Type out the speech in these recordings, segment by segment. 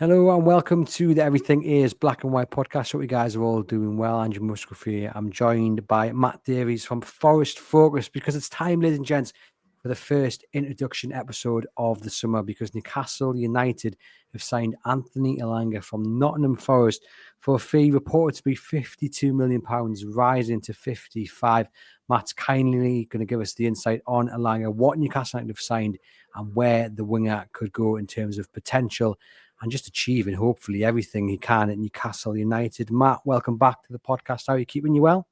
Hello and welcome to the Everything Is Black and White podcast. Hope you guys are all doing well. Andrew Musgrove here. I'm joined by Matt Davies from Forest Focus because it's time, ladies and gents, for the first introduction episode of the summer because Newcastle United have signed Anthony Elanga from Nottingham Forest for a fee reported to be £52 million, rising to 55. Matt's kindly going to give us the insight on Elanga, what Newcastle United have signed and where the winger could go in terms of potential and just achieving, hopefully, everything he can at Newcastle United. Matt, welcome back to the podcast. How are you keeping? You well?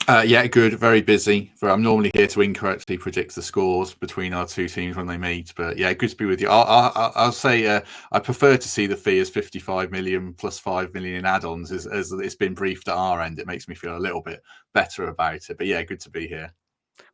Yeah, good. Very busy. I'm normally here to incorrectly predict the scores between our two teams when they meet. But yeah, good to be with you. I'll say I prefer to see the fee as 55 million plus 5 million in add-ons as it's been briefed at our end. It makes me feel a little bit better about it. But yeah, good to be here.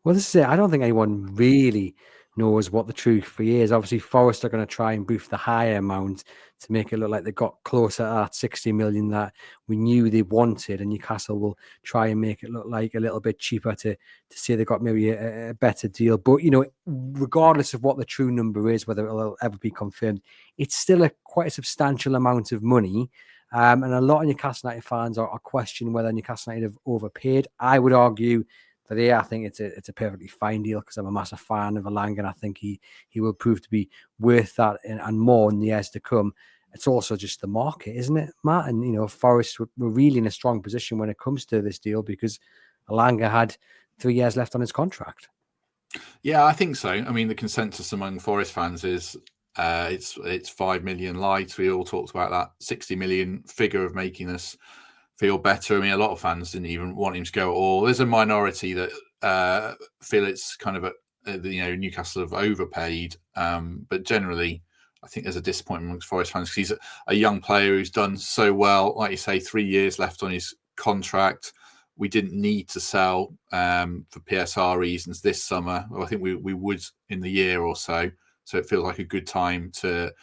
Well, this is it. I don't think anyone really knows what the true fee is. Obviously, Forest are going to try and boost the higher amount to make it look like they got closer to that 60 million that we knew they wanted, and Newcastle will try and make it look like a little bit cheaper to say they got maybe a better deal. But, you know, regardless of what the true number is, whether it'll ever be confirmed, it's still quite a substantial amount of money. And a lot of Newcastle United fans are questioning whether Newcastle United have overpaid. I would argue that I think it's a perfectly fine deal because I'm a massive fan of Elanga and I think he will prove to be worth that and more in the years to come. It's also just the market, isn't it, Matt? And, you know, Forest were really in a strong position when it comes to this deal because Elanga had 3 years left on his contract. Yeah, I think so. I mean, the consensus among Forest fans is it's 5 million light. We all talked about that 60 million figure of making us feel better. I mean, a lot of fans didn't even want him to go at all. There's a minority that feel it's kind of Newcastle have overpaid, but generally, I think there's a disappointment amongst Forest fans because he's a young player who's done so well. Like you say, 3 years left on his contract. We didn't need to sell for PSR reasons this summer. Well, I think we would in the year or so. So it feels like a good time to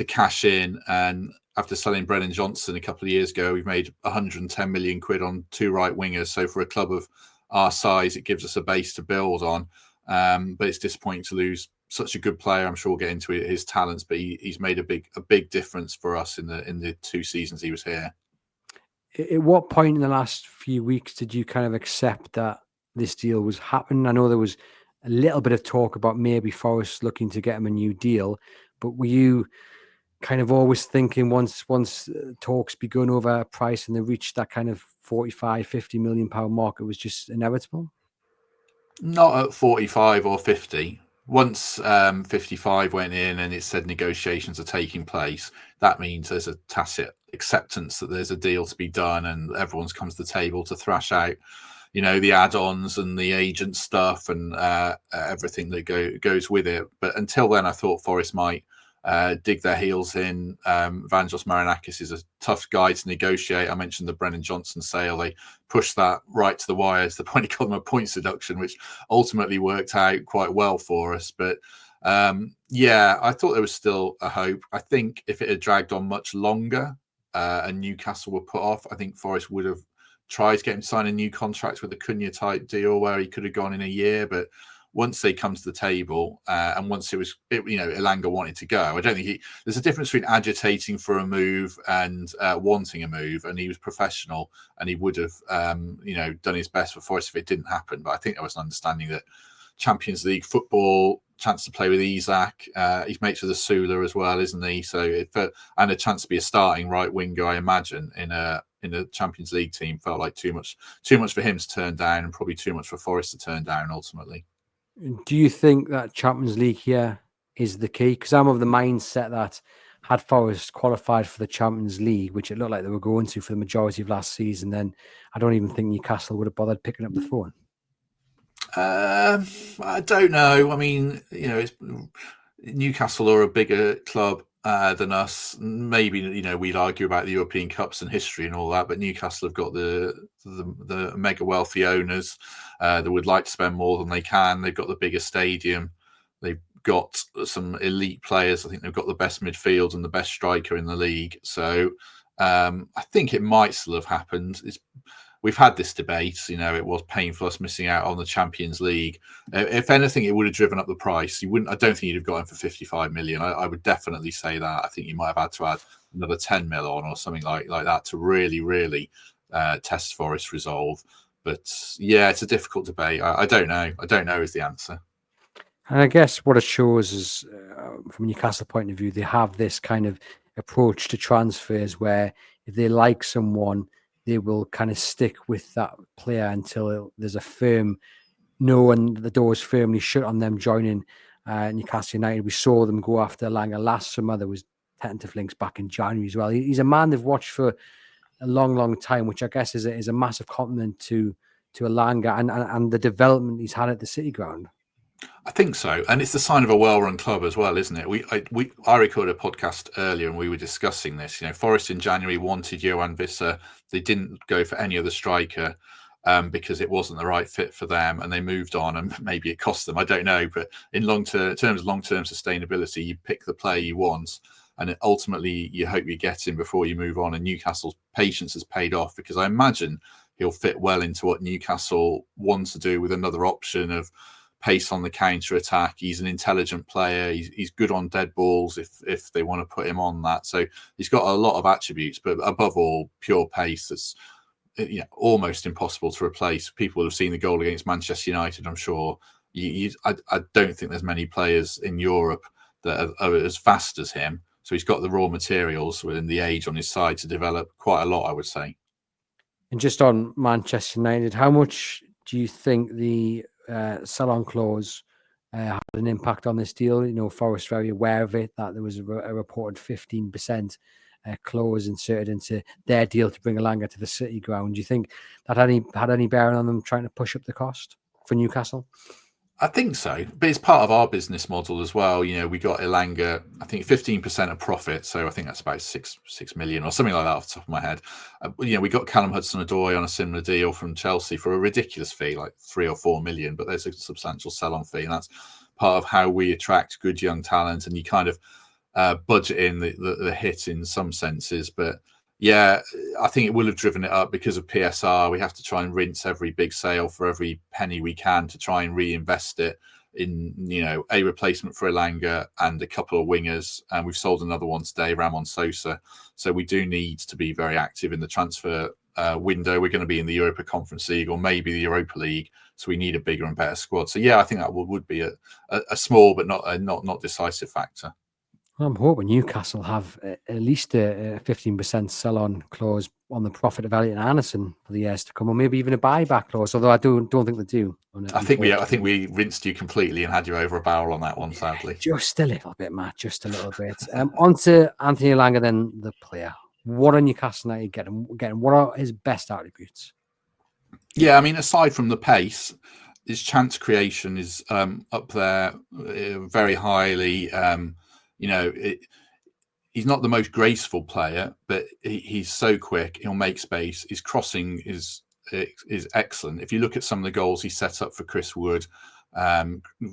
cash in. And after selling Brennan Johnson a couple of years ago, we've made 110 million quid on two right wingers. So for a club of our size, it gives us a base to build on. But it's disappointing to lose such a good player. I'm sure we'll get into his talents, but he's made a big difference for us in the 2 seasons he was here. At what point in the last few weeks did you kind of accept that this deal was happening? I know there was a little bit of talk about maybe Forest looking to get him a new deal, but were you kind of always thinking once talks begun over a price and they reached that kind of 45, 50 million pound mark, it was just inevitable? Not at 45 or 50. Once 55 went in and it said negotiations are taking place, that means there's a tacit acceptance that there's a deal to be done and everyone's come to the table to thrash out, you know, the add-ons and the agent stuff and everything that goes with it. But until then, I thought Forest might dig their heels in. Vangelos Marinakis is a tough guy to negotiate. I mentioned the Brennan Johnson sale. They pushed that right to the wire to the point he got them a points deduction, which ultimately worked out quite well for us. But yeah, I thought there was still a hope. I think if it had dragged on much longer and Newcastle were put off, I think Forest would have tried to get him to sign a new contract with a Cunha type deal where he could have gone in a year. But once they come to the table and once Elanga wanted to go, I don't think there's a difference between agitating for a move and wanting a move. And he was professional and he would have, done his best for Forest if it didn't happen. But I think there was an understanding that Champions League football, chance to play with Isak, he's mates with Asula as well, isn't he? So and a chance to be a starting right winger, I imagine, in a Champions League team felt like too much for him to turn down and probably too much for Forest to turn down ultimately. Do you think that Champions League here is the key? Because I'm of the mindset that had Forest qualified for the Champions League, which it looked like they were going to for the majority of last season, then I don't even think Newcastle would have bothered picking up the phone. I don't know. I mean, Newcastle are a bigger club than us. Maybe, we'd argue about the European Cups and history and all that, but Newcastle have got the mega wealthy owners that would like to spend more than they can. They've got the bigger stadium. They've got some elite players. I think they've got the best midfield and the best striker in the league. So I think it might still have happened. We've had this debate, it was painful us missing out on the Champions League. If anything, it would have driven up the price. I don't think you'd have got him for 55 million. I would definitely say that. I think you might have had to add another 10 mil on or something like that to really test Forest resolve. But yeah, it's a difficult debate. I don't know. I don't know is the answer. And I guess what it shows is, from a Newcastle point of view, they have this kind of approach to transfers where if they like someone, they will kind of stick with that player until there's a firm no and the door's firmly shut on them joining Newcastle United. We saw them go after Elanga last summer. There was tentative links back in January as well. He's a man they've watched for a long time, which I guess is a massive compliment to Elanga and the development he's had at the City Ground. I think so, and it's the sign of a well-run club as well, isn't it? I recorded a podcast earlier, and we were discussing this. Forest in January wanted Johan Visser. They didn't go for any other striker because it wasn't the right fit for them, and they moved on. And maybe it cost them. I don't know, but in terms of long-term sustainability, you pick the player you want, and ultimately you hope you get him before you move on. And Newcastle's patience has paid off because I imagine he'll fit well into what Newcastle wants to do with another option of pace on the counter attack. He's an intelligent player. He's good on dead balls if they want to put him on that. So he's got a lot of attributes, but above all, pure pace that's almost impossible to replace. People have seen the goal against Manchester United, I'm sure. I don't think there's many players in Europe that are as fast as him. So he's got the raw materials within the age on his side to develop quite a lot, I would say. And just on Manchester United, how much do you think the sell-on clause had an impact on this deal? Forest very aware of it, that there was a reported 15% clause inserted into their deal to bring Elanga to the City Ground. Do you think that had any bearing on them trying to push up the cost for Newcastle? I think so, but it's part of our business model as well. We got Elanga, I think 15% of profit, so I think that's about 6 million or something like that off the top of my head. We got Callum Hudson-Odoi on a similar deal from Chelsea for a ridiculous fee, like 3 or 4 million, but there's a substantial sell-on fee, and that's part of how we attract good young talent. And you kind of budget in the hit in some senses, but yeah, I think it will have driven it up because of PSR. We have to try and rinse every big sale for every penny we can to try and reinvest it in, a replacement for Elanga and a couple of wingers. And we've sold another one today, Ramon Sosa. So we do need to be very active in the transfer window. We're going to be in the Europa Conference League or maybe the Europa League. So we need a bigger and better squad. So yeah, I think that would be a small but not decisive factor. I'm hoping Newcastle have at least a 15% sell-on clause on the profit of Elliot Anderson for the years to come, or maybe even a buyback clause. Although I don't think they do. I think we rinsed you completely and had you over a barrel on that one, sadly. Just a little bit, Matt. Just a little bit. On to Anthony Elanga, then the player. What are Newcastle United getting? What are his best attributes? Yeah, I mean, aside from the pace, his chance creation is up there very highly. He's not the most graceful player, but he's so quick. He'll make space. His crossing is excellent. If you look at some of the goals he set up for Chris Wood,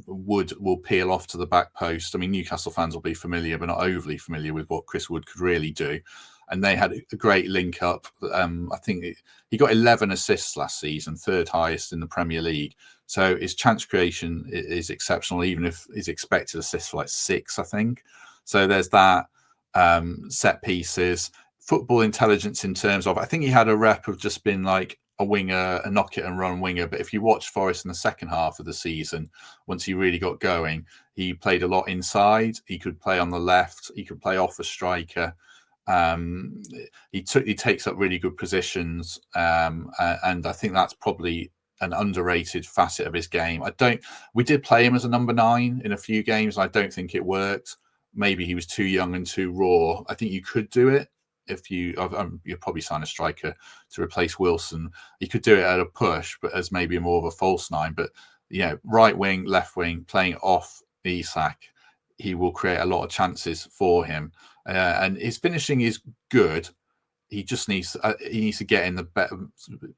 Wood will peel off to the back post. I mean, Newcastle fans will be familiar, but not overly familiar with what Chris Wood could really do. And they had a great link up. I think he got 11 assists last season, third highest in the Premier League. So his chance creation is exceptional, even if his expected assists were like 6, I think. So there's that. Set pieces, football intelligence in terms of, I think he had a rep of just being like a winger, a knock it and run winger. But if you watch Forest in the second half of the season, once he really got going, he played a lot inside. He could play on the left. He could play off a striker. He takes up really good positions, and I think that's probably an underrated facet of his game. We did play him as a number 9 in a few games. I don't think it worked. Maybe he was too young and too raw. I think you could do it if you'd probably sign a striker to replace Wilson. You could do it at a push, but as maybe more of a false 9. But right wing, left wing, playing off Isak, he will create a lot of chances for him. And his finishing is good. He just needs to get in the better,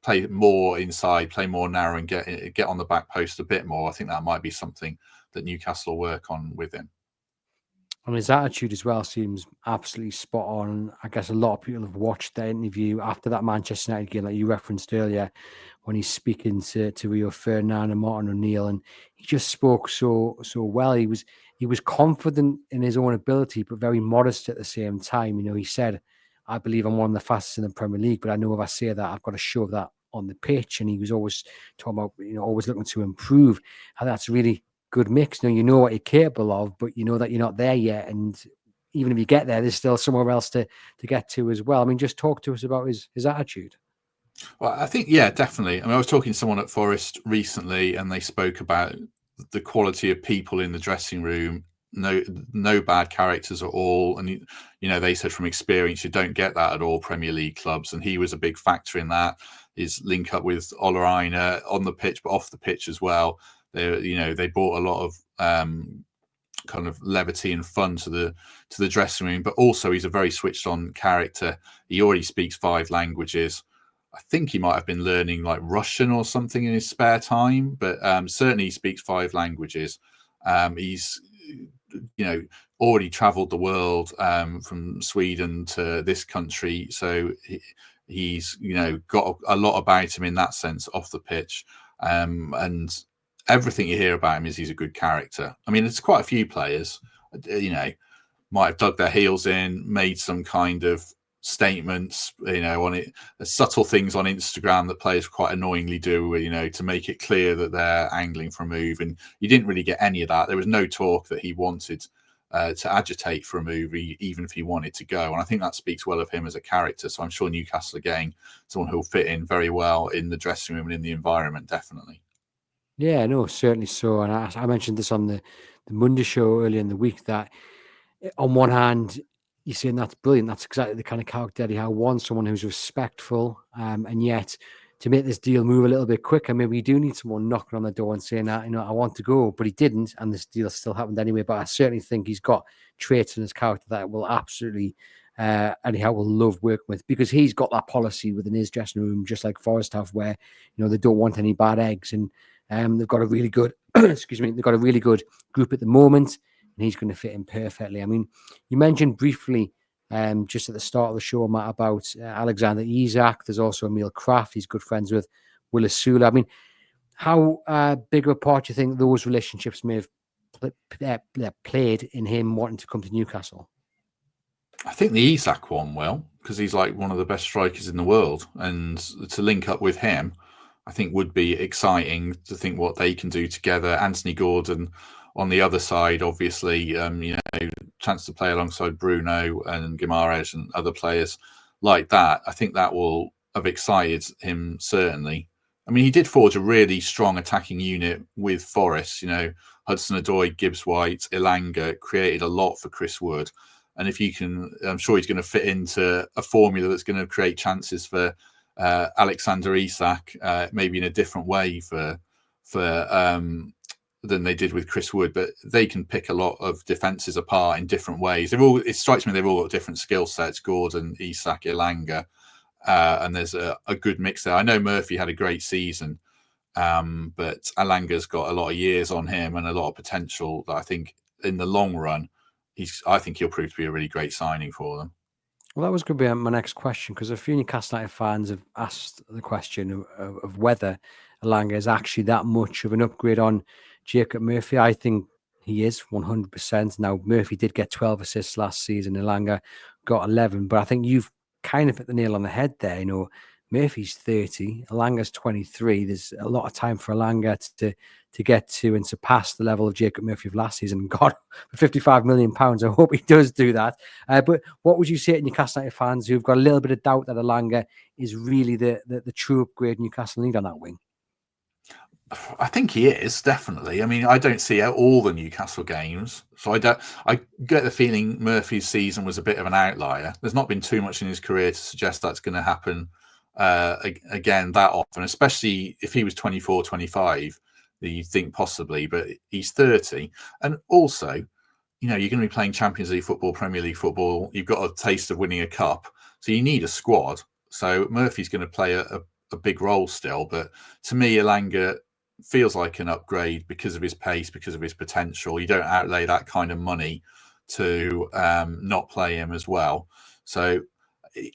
play more inside, play more narrow, and get on the back post a bit more. I think that might be something that Newcastle work on with him. And his attitude as well seems absolutely spot on. I guess a lot of people have watched the interview after that Manchester United game that you referenced earlier, when he's speaking to Rio Ferdinand and Martin O'Neill, and he just spoke so well. He was confident in his own ability, but very modest at the same time. He said, "I believe I'm one of the fastest in the Premier League, but I know if I say that, I've got to show that on the pitch." And he was always talking about, always looking to improve. And that's really good mix. You know what you're capable of, but you know that you're not there yet. And even if you get there, there's still somewhere else to get to as well. I mean, just talk to us about his attitude. Well, I think, yeah, definitely. I mean, I was talking to someone at Forest recently, and they spoke about the quality of people in the dressing room. No bad characters at all. And they said from experience, you don't get that at all Premier League clubs. And he was a big factor in that. His link up with Olaina on the pitch, but off the pitch as well. They brought a lot of kind of levity and fun to the dressing room. But also, he's a very switched on character. He already speaks 5 languages. I think he might have been learning like Russian or something in his spare time, but certainly he speaks 5 languages. He's already traveled the world from Sweden to this country, so he's got a lot about him in that sense off the pitch, and everything you hear about him is he's a good character. I mean, there's quite a few players might have dug their heels in, made some kind of statements, on it, subtle things on Instagram that players quite annoyingly do, to make it clear that they're angling for a move. And you didn't really get any of that. There was no talk that he wanted to agitate for a move, even if he wanted to go. And I think that speaks well of him as a character. So I'm sure Newcastle are getting someone who'll fit in very well in the dressing room and in the environment, definitely. Yeah, no, certainly so. And I mentioned this on the Monday show earlier in the week that on one hand, you're saying that's brilliant. That's exactly the kind of character Eddie Howe wants, someone who's respectful. And yet, to make this deal move a little bit quicker, maybe we do need someone knocking on the door and saying that, I want to go. But he didn't, and this deal still happened anyway. But I certainly think he's got traits in his character that will absolutely, Eddie Howe will love working with, because he's got that policy within his dressing room, just like Forest have, where, they don't want any bad eggs. And they've got a really good, excuse me, they've got a really good group at the moment, and he's going to fit in perfectly. I mean, you mentioned briefly just at the start of the show, Matt, about Alexander Isak. There's also Emil Kraft. He's good friends with Willis Sula. I mean, how big of a part do you think those relationships may have played in him wanting to come to Newcastle? I think the Isak one will, because he's like one of the best strikers in the world, and to link up with him, I think would be exciting to think what they can do together. Anthony Gordon on the other side, obviously, chance to play alongside Bruno and Guimaraes and other players like that. I think that will have excited him, certainly. I mean, he did forge a really strong attacking unit with Forest. Hudson-Odoi, Gibbs-White, Elanga created a lot for Chris Wood. And if you can, I'm sure he's going to fit into a formula that's going to create chances for Alexander Isak, maybe in a different way for than they did with Chris Wood. But they can pick a lot of defences apart in different ways. It strikes me they've all got different skill sets: Gordon, Isak, Elanga, and there's a good mix there. I know Murphy had a great season, but Alanga's got a lot of years on him and a lot of potential that I think in the long run, I think he'll prove to be a really great signing for them. Well, that was going to be my next question, because a few Newcastle United fans have asked the question of whether Elanga is actually that much of an upgrade on Jacob Murphy. I think he is 100%. Now, Murphy did get 12 assists last season. Elanga got 11, but I think you've kind of hit the nail on the head there. Murphy's 30, Elanga's 23. There's a lot of time for Elanga to get to and surpass the level of Jacob Murphy of last season. God, for £55 million, I hope he does do that. But what would you say to Newcastle United fans who've got a little bit of doubt that Elanga is really the true upgrade Newcastle need on that wing? I think he is, definitely. I mean, I don't see all the Newcastle games, so I get the feeling Murphy's season was a bit of an outlier. There's not been too much in his career to suggest that's going to happen again that often, especially if he was 24, 25, you think possibly, but he's 30. And also, you're going to be playing Champions League football, Premier League football. You've got a taste of winning a cup, so you need a squad. So Murphy's going to play a big role still, but to me, Elanga feels like an upgrade because of his pace, because of his potential. You don't outlay that kind of money to not play him as well. So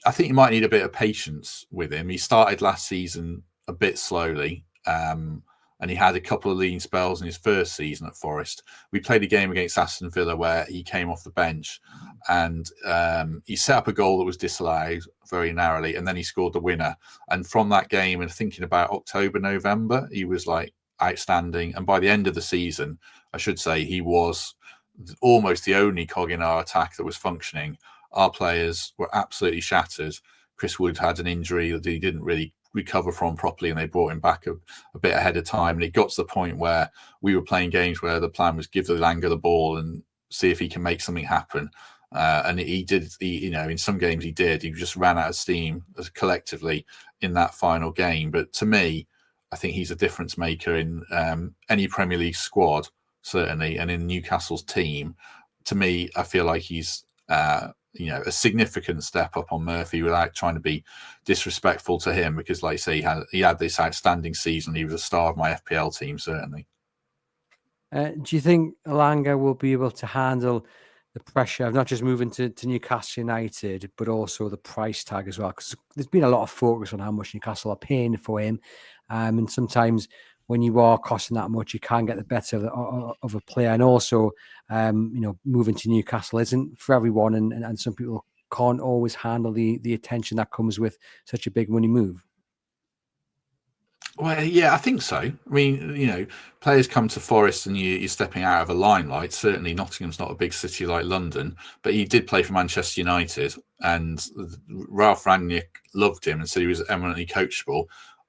I think you might need a bit of patience with him. He started last season a bit slowly, and he had a couple of lean spells in his first season at Forest. We played a game against Aston Villa where he came off the bench, and he set up a goal that was disallowed very narrowly, and then he scored the winner. And from that game, and thinking about October, November, he was like outstanding. And by the end of the season, I should say, he was almost the only cog in our attack that was functioning. Our players were absolutely shattered. Chris Wood had an injury that he didn't really recover from properly, and they brought him back a bit ahead of time. And it got to the point where we were playing games where the plan was give the Elanga the ball and see if he can make something happen. And he did. In some games he did. He just ran out of steam collectively in that final game. But to me, I think he's a difference maker in any Premier League squad, certainly, and in Newcastle's team. To me, I feel like he's a significant step up on Murphy without trying to be disrespectful to him, because, like I say, he had this outstanding season. He was a star of my FPL team, certainly. Do you think Elanga will be able to handle the pressure of not just moving to Newcastle United, but also the price tag as well? Because there's been a lot of focus on how much Newcastle are paying for him. And sometimes when you are costing that much, you can get the better of a player. And also, moving to Newcastle isn't for everyone. And some people can't always handle the attention that comes with such a big money move. Well, yeah, I think so. I mean, players come to Forest and you're stepping out of a limelight. Certainly Nottingham's not a big city like London, but he did play for Manchester United, and Ralph Rangnick loved him and said he was eminently coachable.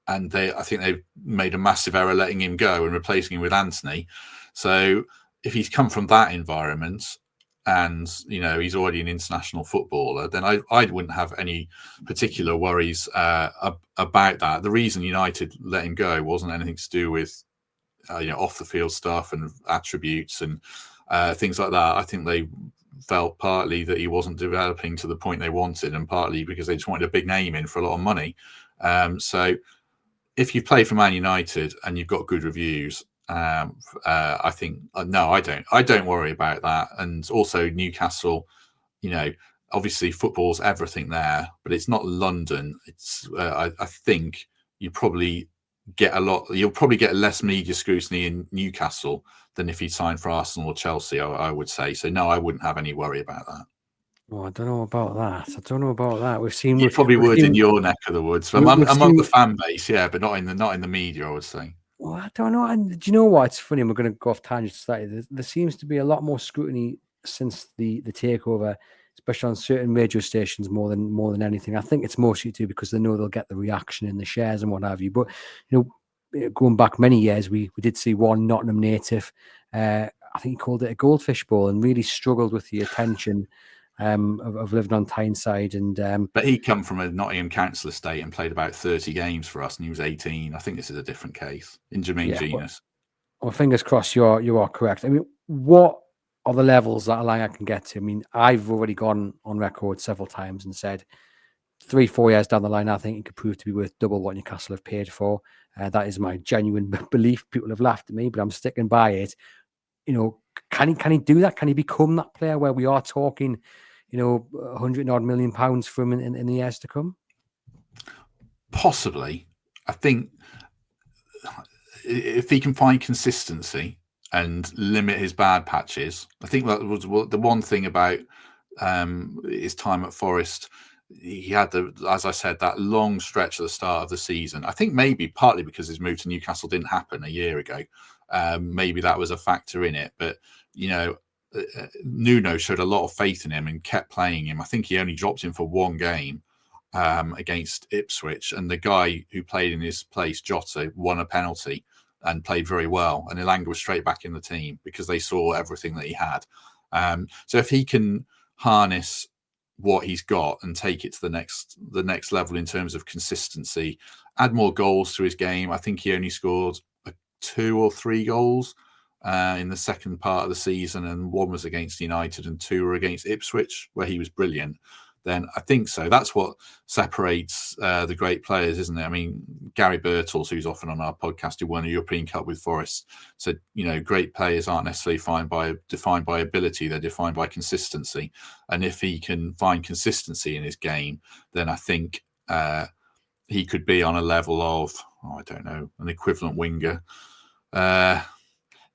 And I think they made a massive error letting him go and replacing him with Anthony. So if he's come from that environment, and he's already an international footballer, then I wouldn't have any particular worries about that. The reason United let him go wasn't anything to do with off the field stuff and attributes and things like that. I think they felt partly that he wasn't developing to the point they wanted, and partly because they just wanted a big name in for a lot of money. So if you play for Man United and you've got good reviews, I think no, I don't worry about that. And also Newcastle, obviously football's everything there, but it's not London. It's I think you'll probably get less media scrutiny in Newcastle than if you signed for Arsenal or Chelsea, I would say. So no, I wouldn't have any worry about that. Well, I don't know about that. You probably would in your neck of the woods, among the fan base, yeah, but not in the media, I would say. Well, I don't know. And do you know what? It's funny. We're going to go off tangent slightly. There seems to be a lot more scrutiny since the takeover, especially on certain radio stations, more than anything. I think it's mostly too because they know they'll get the reaction in the shares and what have you. But going back many years, we did see one Nottingham native. I think he called it a goldfish bowl and really struggled with the attention of living on Tyneside. And but he come from a Nottingham council estate and played about 30 games for us, and he was 18. I think this is a different case in Jermaine Genius. Well, fingers crossed you are correct. I mean, what are the levels that Elanga can get to? I mean, I've already gone on record several times and said 3-4 years down the line, I think it could prove to be worth double what Newcastle have paid for. That is my genuine belief. People have laughed at me, but I'm sticking by it. Can he do that? Can he become that player where we are talking, £100 million from in the years to come? Possibly. I think if he can find consistency and limit his bad patches, I think that was the one thing about his time at Forest. He had as I said, that long stretch at the start of the season. I think maybe partly because his move to Newcastle didn't happen a year ago. Maybe that was a factor in it. But, Nuno showed a lot of faith in him and kept playing him. I think he only dropped him for one game against Ipswich. And the guy who played in his place, Jota, won a penalty and played very well. And Elanga was straight back in the team because they saw everything that he had. So if he can harness what he's got and take it to the next level in terms of consistency, add more goals to his game. I think he only scored 2 or 3 goals in the second part of the season, and one was against United and 2 were against Ipswich, where he was brilliant. then I think so. That's what separates the great players, isn't it? I mean, Gary Birtles, who's often on our podcast, who won a European Cup with Forest, said, great players aren't necessarily defined by ability, they're defined by consistency. And if he can find consistency in his game, then I think he could be on a level of, I don't know, an equivalent winger.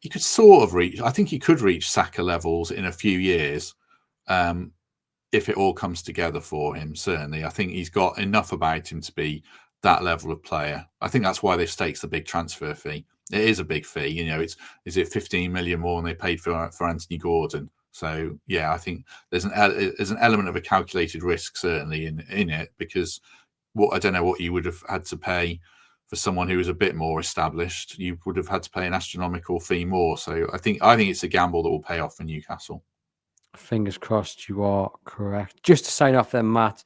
He could sort of reach, I think he could reach Saka levels in a few years. If it all comes together for him, certainly. I think he's got enough about him to be that level of player. I think that's why they've staked the big transfer fee. It is a big fee. Is it 15 million more than they paid for Anthony Gordon? So yeah, I think there's an element of a calculated risk certainly in it, because I don't know what you would have had to pay for someone who was a bit more established. You would have had to pay an astronomical fee more. So I think it's a gamble that will pay off for Newcastle. Fingers crossed you are correct. Just to sign off then, Matt,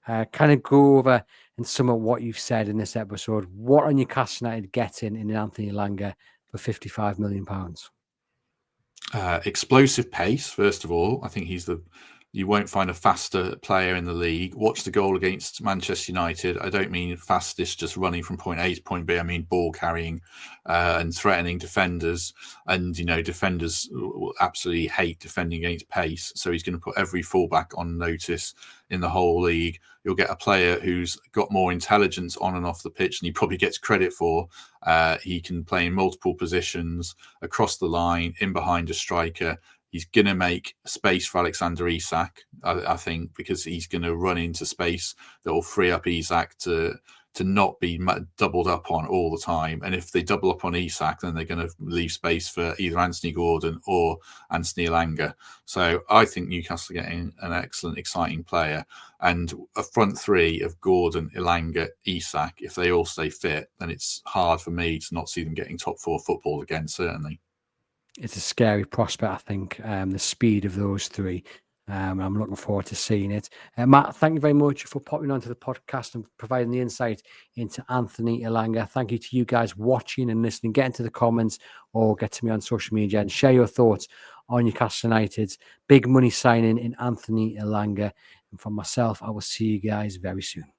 kind of go over and sum up what you've said in this episode. What are Newcastle United getting in Anthony Elanga for £55 million? Explosive pace, first of all. I think you won't find a faster player in the league. Watch the goal against Manchester United. I don't mean fastest, just running from point A to point B. I mean ball carrying and threatening defenders. And, defenders will absolutely hate defending against pace. So he's going to put every fullback on notice in the whole league. You'll get a player who's got more intelligence on and off the pitch, and he probably gets credit for. He can play in multiple positions, across the line, in behind a striker. He's going to make space for Alexander Isak, I think, because he's going to run into space that will free up Isak to not be doubled up on all the time. And if they double up on Isak, then they're going to leave space for either Anthony Gordon or Anthony Elanga. So I think Newcastle are getting an excellent, exciting player. And a front three of Gordon, Elanga, Isak, if they all stay fit, then it's hard for me to not see them getting top four football again, certainly. It's a scary prospect, I think, the speed of those three. I'm looking forward to seeing it. Matt, thank you very much for popping onto the podcast and providing the insight into Anthony Elanga. Thank you to you guys watching and listening. Get into the comments or get to me on social media and share your thoughts on Newcastle United's big money signing in Anthony Elanga. And from myself, I will see you guys very soon.